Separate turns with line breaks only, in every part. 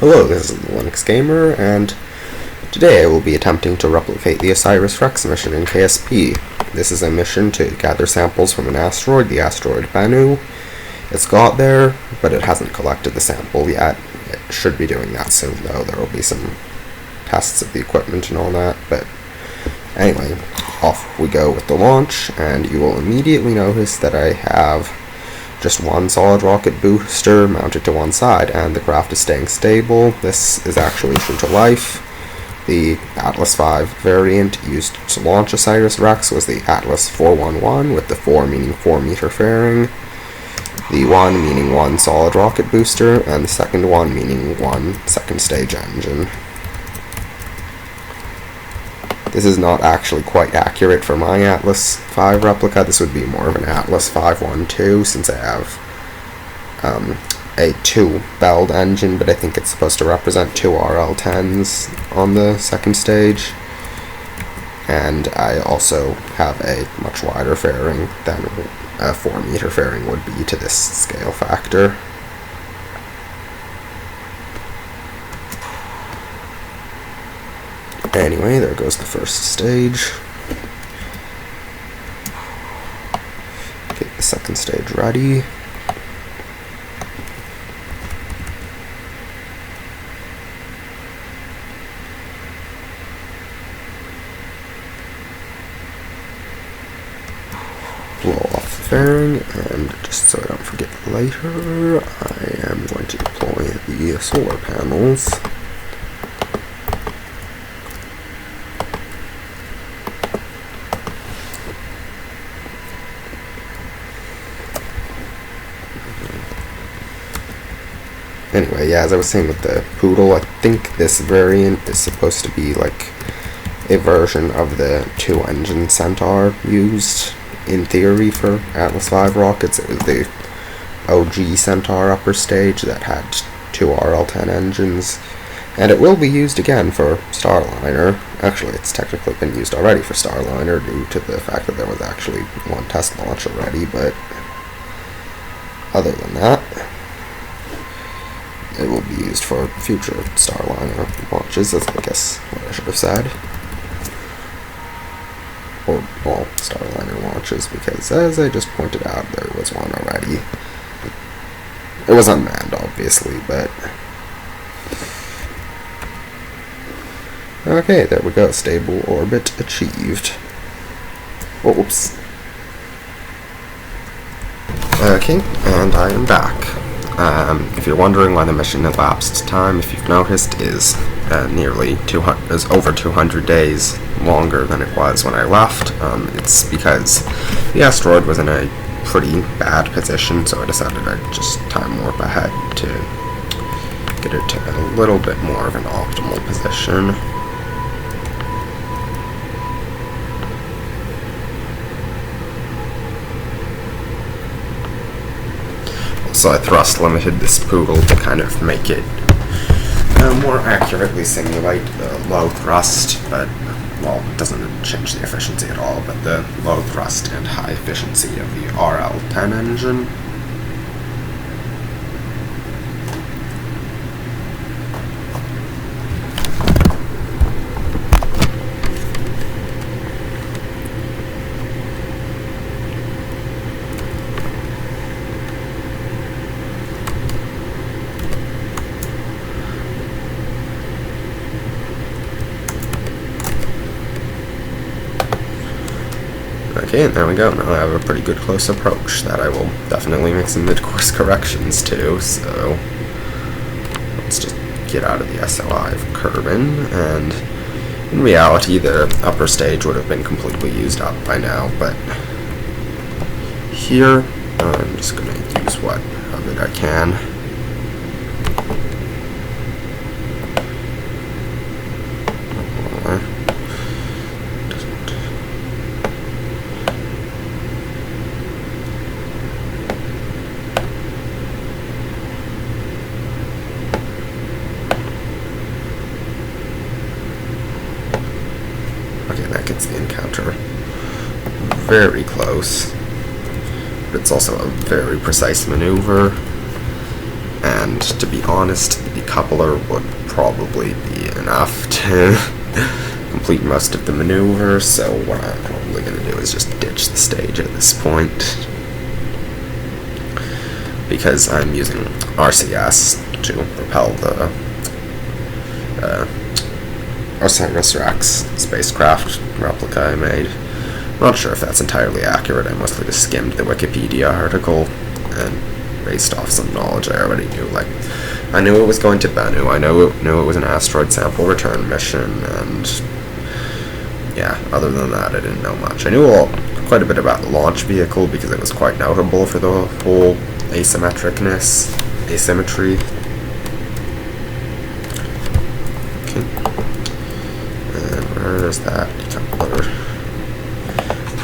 Hello, this is the Linux Gamer, and today I will be attempting to replicate the OSIRIS REx mission in KSP. This is a mission to gather samples from an asteroid, the asteroid Bennu. It's got there, but it hasn't collected the sample yet. It should be doing that soon, though. There will be some tests of the equipment and all that, but anyway, off we go with the launch, and you will immediately notice that I have just one solid rocket booster mounted to one side, and the craft is staying stable. This is actually true to life. The Atlas V variant used to launch OSIRIS REx was the Atlas 411, with the 4 meaning 4 meter fairing, the 1 meaning 1 solid rocket booster, and the second one meaning 1 second stage engine. This is not actually quite accurate for my Atlas V replica. This would be more of an Atlas 512 since I have a 2-belled engine, but I think it's supposed to represent 2 RL10s on the second stage. And I also have a much wider fairing than a 4 meter fairing would be to this scale factor. Anyway, there goes the first stage. Get the second stage ready. Blow off the fairing, and just so I don't forget later, I am going to deploy the solar panels. Anyway, yeah, as I was saying with the Poodle, I think this variant is supposed to be like a version of the 2-engine Centaur used in theory for Atlas V rockets. It was the OG Centaur upper stage that had 2 RL10 engines, and it will be used again for Starliner. Actually, it's technically been used already for Starliner due to the fact that there was actually one test launch already, but other than that, it will be used for future Starliner launches, is I guess what I should have said. Or all Starliner launches, because as I just pointed out, there was one already. It was unmanned, obviously, but okay, there we go. Stable orbit achieved. Oops. Okay, and I am back. If you're wondering why the mission elapsed time, if you've noticed, is over 200 days longer than it was when I left. It's because the asteroid was in a pretty bad position, so I decided I'd just time warp ahead to get it to a little bit more of an optimal position. So I thrust limited this Poodle to kind of make it more accurately simulate the low thrust, but, well, it doesn't change the efficiency at all, but the low thrust and high efficiency of the RL10 engine. Okay, and there we go. Now I have a pretty good close approach that I will definitely make some mid-course corrections to, so let's just get out of the SOI of Kerbin, and in reality the upper stage would have been completely used up by now, but here I'm just going to use what of it I can. Okay, that gets the encounter very close, but it's also a very precise maneuver, and to be honest, the decoupler would probably be enough to complete most of the maneuver, so what I'm probably going to do is just ditch the stage at this point, because I'm using RCS to propel the OSIRIS REx spacecraft replica I made. I'm not sure if that's entirely accurate. I mostly just skimmed the Wikipedia article and based off some knowledge I already knew. Like, I knew it was going to Bennu, I knew it was an asteroid sample return mission, and yeah, other than that I didn't know much. I knew quite a bit about the launch vehicle because it was quite notable for the whole asymmetry. Okay. And where's that decoupler?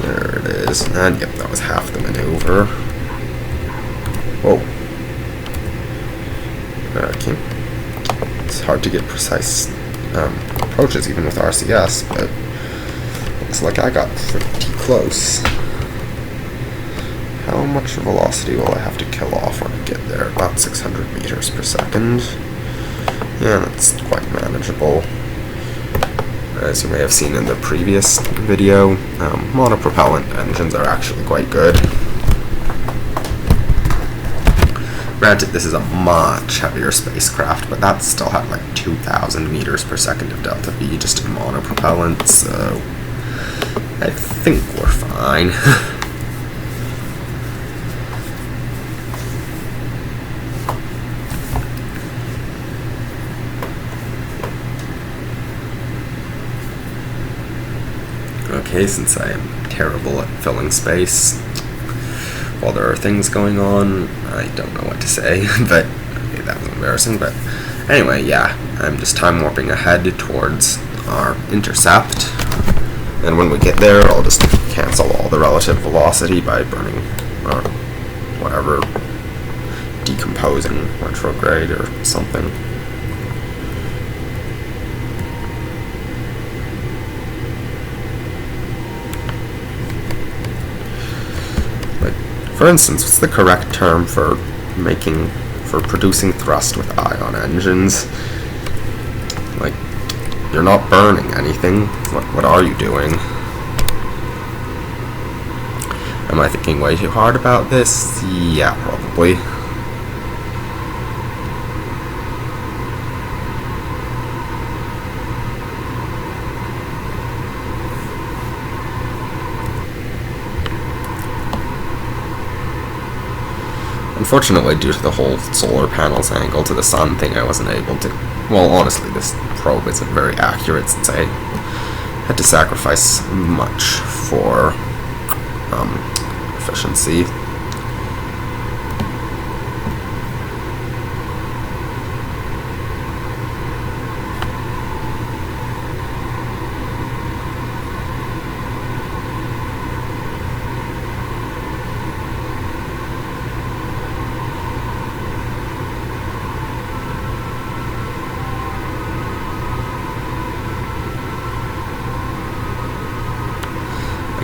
There it is. And yep, that was half the maneuver. Whoa. Okay. It's hard to get precise approaches even with RCS, but looks like I got pretty close. How much velocity will I have to kill off when I get there? About 600 meters per second. Yeah, that's quite manageable. As you may have seen in the previous video, monopropellant engines are actually quite good. Granted, this is a much heavier spacecraft, but that still had like 2,000 meters per second of delta V just in monopropellant, so I think we're fine. Okay, since I am terrible at filling space while there are things going on, I don't know what to say, but okay, that was embarrassing, but anyway, yeah, I'm just time warping ahead towards our intercept, and when we get there, I'll just cancel all the relative velocity by burning, or whatever, decomposing retrograde or something. For instance, what's the correct term for producing thrust with ion engines? Like, you're not burning anything. What are you doing? Am I thinking way too hard about this? Yeah, probably. Unfortunately, due to the whole solar panels angle to the sun thing, I wasn't able to... Well, honestly, this probe isn't very accurate since I had to sacrifice much for efficiency.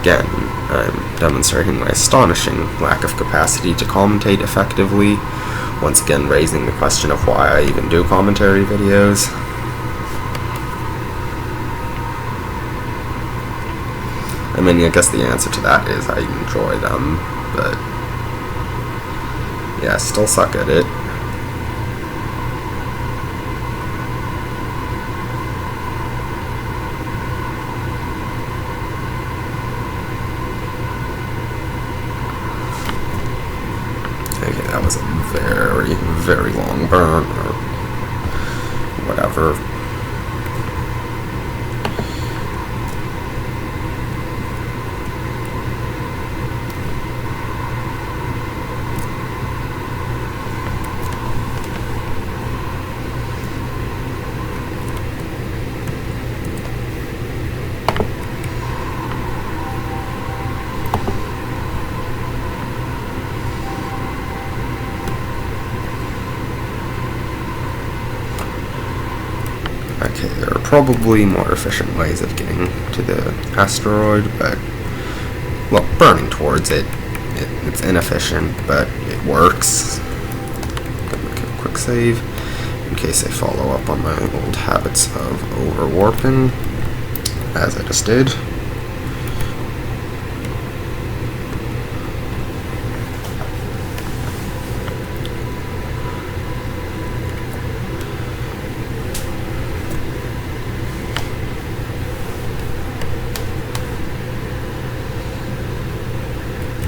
Again, I'm demonstrating my astonishing lack of capacity to commentate effectively, once again raising the question of why I even do commentary videos. I mean, I guess the answer to that is I enjoy them, but yeah, still suck at it. That was a very, very long burn, or whatever. Okay, there are probably more efficient ways of getting to the asteroid, but, well, burning towards it, it's inefficient, but it works. Gonna make a quick save. in case I follow up on my old habits of overwarping, as I just did.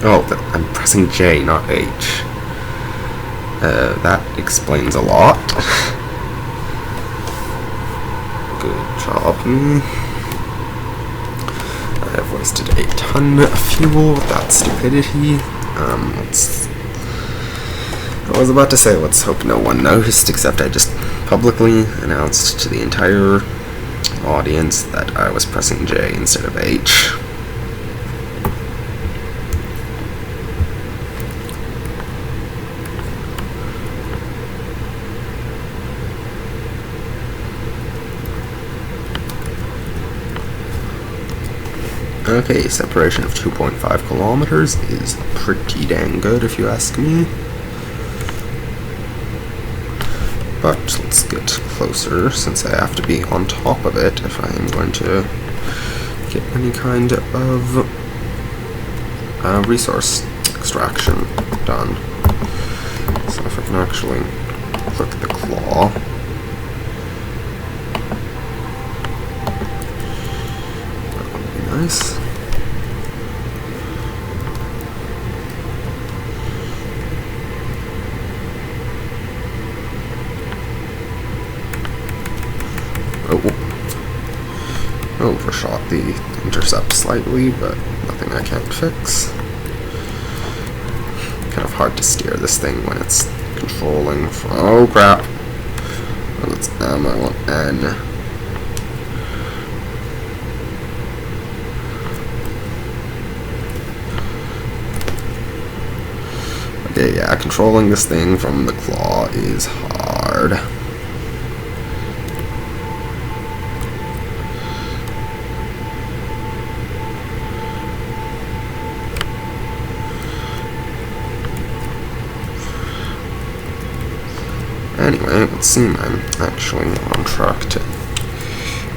Oh, I'm pressing J, not H. That explains a lot. Good job. I have wasted a ton of fuel with that stupidity. I was about to say, let's hope no one noticed, except I just publicly announced to the entire audience that I was pressing J instead of H. Okay, separation of 2.5 kilometers is pretty dang good if you ask me. But let's get closer, since I have to be on top of it if I am going to get any kind of resource extraction done. So if I can actually click the claw. That would be nice. Overshot the intercept slightly, but nothing I can't fix. Kind of hard to steer this thing when it's controlling from, oh crap. Well, it's ammo N. Okay, yeah, controlling this thing from the claw is hard. Anyway, it would seem I'm actually on track to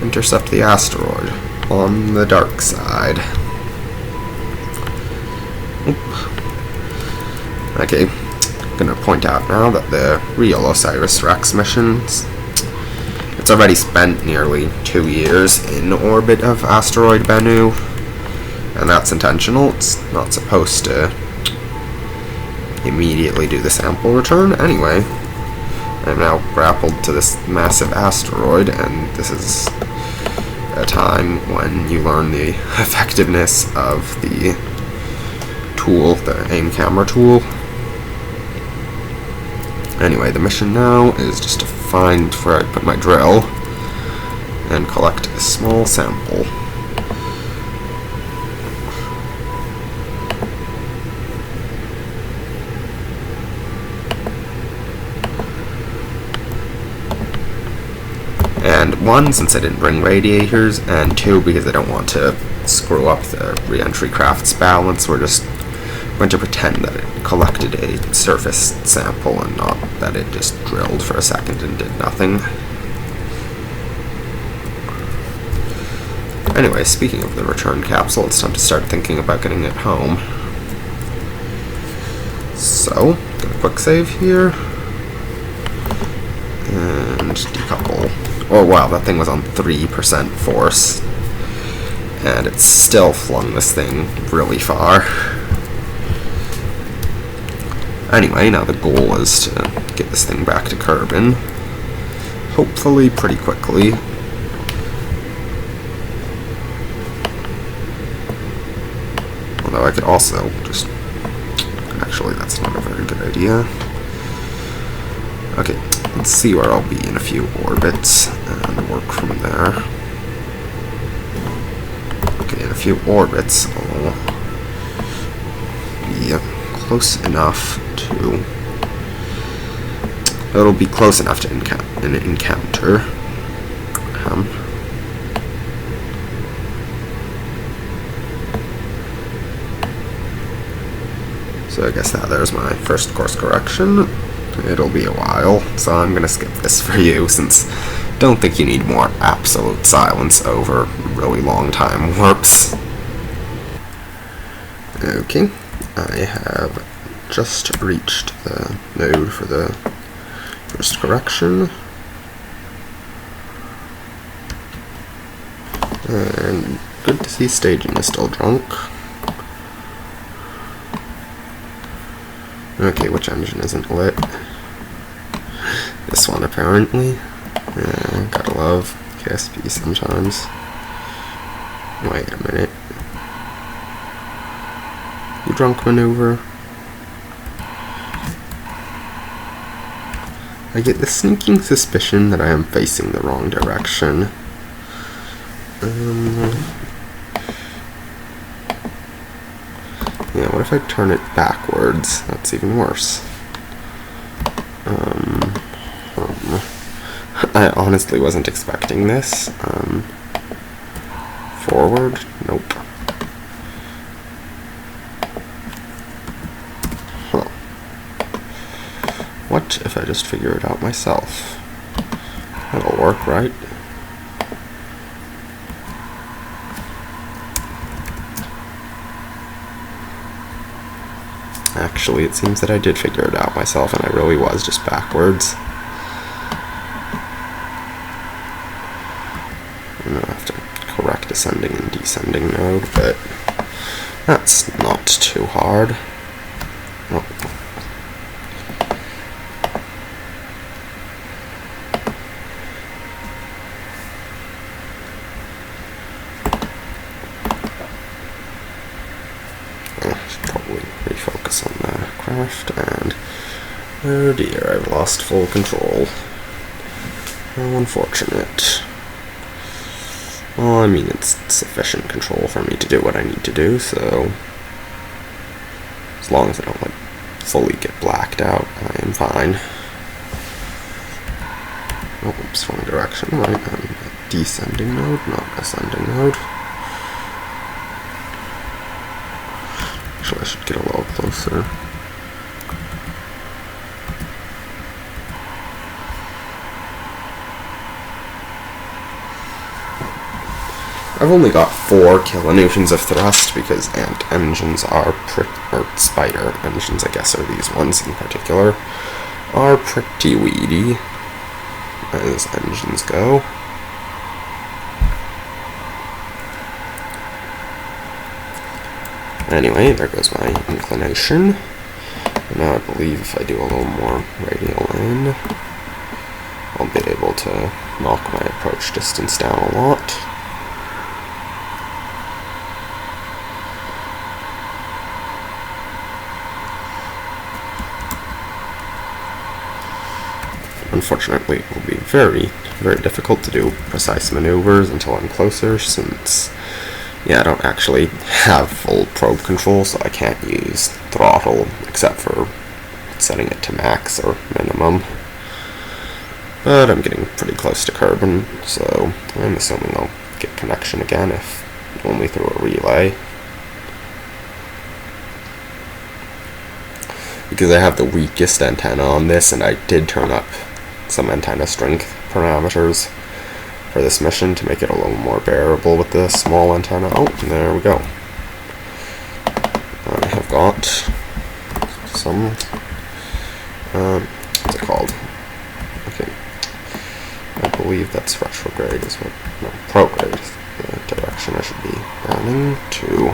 intercept the asteroid on the dark side. Oop. Okay, I'm gonna point out now that the real OSIRIS REx missions, it's already spent nearly 2 years in orbit of asteroid Bennu, and that's intentional. It's not supposed to immediately do the sample return. Anyway, I'm now grappled to this massive asteroid, and this is a time when you learn the effectiveness of the tool, the aim camera tool. Anyway, the mission now is just to find where I put my drill and collect a small sample. And 1, since I didn't bring radiators, and 2, because I don't want to screw up the re-entry craft's balance, we're just going to pretend that it collected a surface sample and not that it just drilled for a second and did nothing. Anyway, speaking of the return capsule, it's time to start thinking about getting it home. So, get a quick save here, and decouple. Oh wow, that thing was on 3% force, and it still flung this thing really far. Anyway, now the goal is to get this thing back to Kerbin, hopefully pretty quickly. Although I could also just... Actually, that's not a very good idea. Okay, let's see where I'll be in a few orbits and work from there. Okay, in a few orbits I'll be close enough to... It'll be close enough to an encounter. So I guess there's my first course correction. It'll be a while, so I'm gonna skip this for you, since I don't think you need more absolute silence over really long time warps. Okay, I have just reached the node for the first correction. And good to see staging is still drunk. Okay, which engine isn't lit? This one, apparently. Yeah, gotta love KSP sometimes. Wait a minute. You drunk maneuver? I get the sneaking suspicion that I am facing the wrong direction. Yeah, what if I turn it backwards? That's even worse. I honestly wasn't expecting this. Forward? Nope. Huh. What if I just figure it out myself? That'll work, right? Actually, it seems that I did figure it out myself, and I really was just backwards. I'm gonna have to correct ascending and descending node, but that's not too hard. Oh. I should probably refocus on the craft, and oh dear, I've lost full control. How unfortunate. Well, I mean, it's sufficient control for me to do what I need to do, so as long as I don't, like, fully get blacked out, I am fine. Oh, oops, wrong direction, right, I'm descending node, not ascending node. Actually, I should get a little closer. I've only got 4 kilonewtons of thrust because ant engines are or spider engines, I guess, are these ones in particular, are pretty weedy as engines go. Anyway, there goes my inclination. And now I believe if I do a little more radial in, I'll be able to knock my approach distance down a lot. Unfortunately, it will be very, very difficult to do precise maneuvers until I'm closer, since, yeah, I don't actually have full probe control, so I can't use throttle except for setting it to max or minimum. But I'm getting pretty close to Kerbin, so I'm assuming I'll get connection again, if only through a relay. Because I have the weakest antenna on this, and I did turn up some antenna strength parameters for this mission to make it a little more bearable with the small antenna. Oh, there we go. I have got some, what's it called? Okay, I believe that's retrograde is what, no, prograde is the direction I should be running to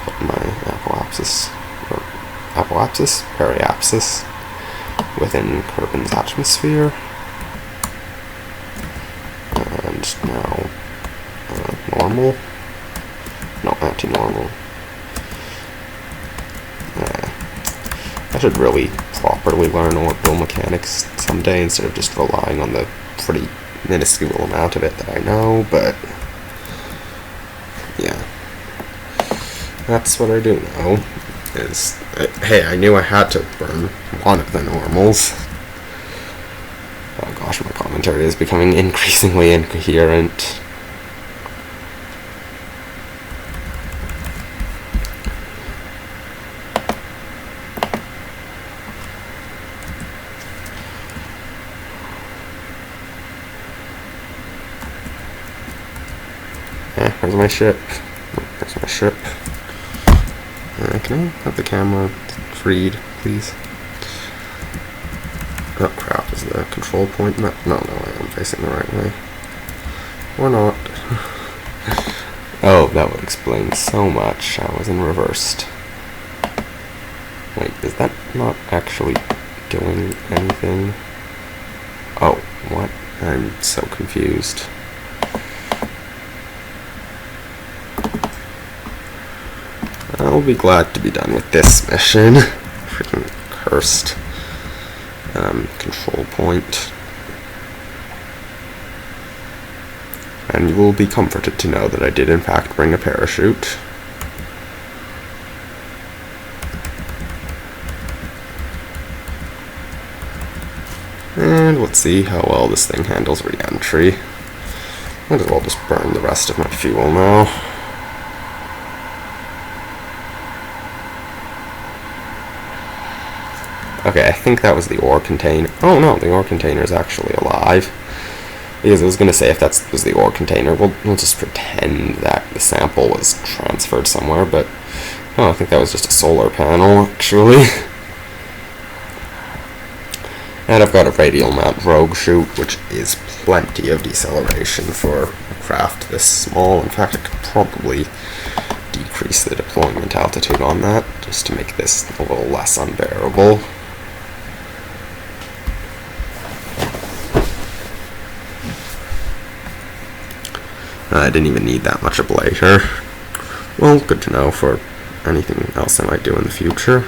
put my periapsis within Kerbin's atmosphere. And now normal. No, anti-normal. I should really properly learn orbital mechanics someday instead of just relying on the pretty minuscule amount of it that I know, but yeah. That's what I do know. Hey, I knew I had to burn one of the normals. Oh gosh, my commentary is becoming increasingly incoherent. Where's my ship? Where's my ship? Can I have the camera freed, please? Oh crap, is the control point? No, I am facing the right way. Or not. Oh, that would explain so much. I was in reversed. Wait, is that not actually doing anything? Oh, what? I'm so confused. I'll be glad to be done with this mission. Freaking cursed. Control point. And you will be comforted to know that I did in fact bring a parachute. And let's see how well this thing handles re-entry. Might as well just burn the rest of my fuel now. Okay, I think that was the ore container. Oh no, the ore container is actually alive. Because I was going to say if that was the ore container, we'll just pretend that the sample was transferred somewhere, but oh, I think that was just a solar panel, actually. And I've got a radial mount rogue chute, which is plenty of deceleration for a craft this small. In fact, I could probably decrease the deployment altitude on that, just to make this a little less unbearable. I didn't even need that much ablator. Well, good to know for anything else I might do in the future.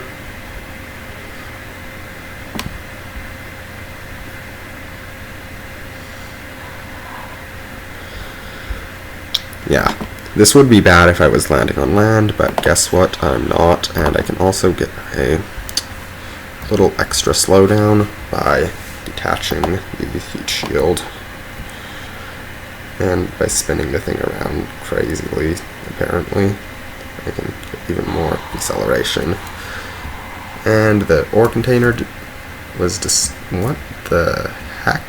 Yeah, this would be bad if I was landing on land, but guess what? I'm not, and I can also get a little extra slowdown by detaching the heat shield. And by spinning the thing around crazily, apparently, I can get even more deceleration. And the ore container was just... what the heck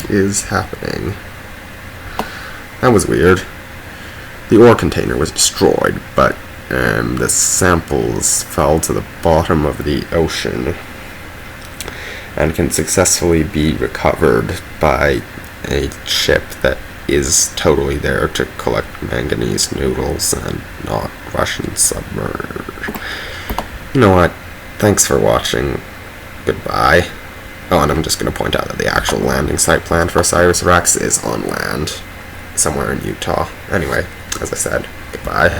is happening? That was weird. The ore container was destroyed, but the samples fell to the bottom of the ocean and can successfully be recovered by a ship that is totally there to collect manganese noodles and not Russian submarine. You know what? Thanks for watching. Goodbye. Oh, and I'm just going to point out that the actual landing site planned for OSIRIS REx is on land, somewhere in Utah. Anyway, as I said, goodbye.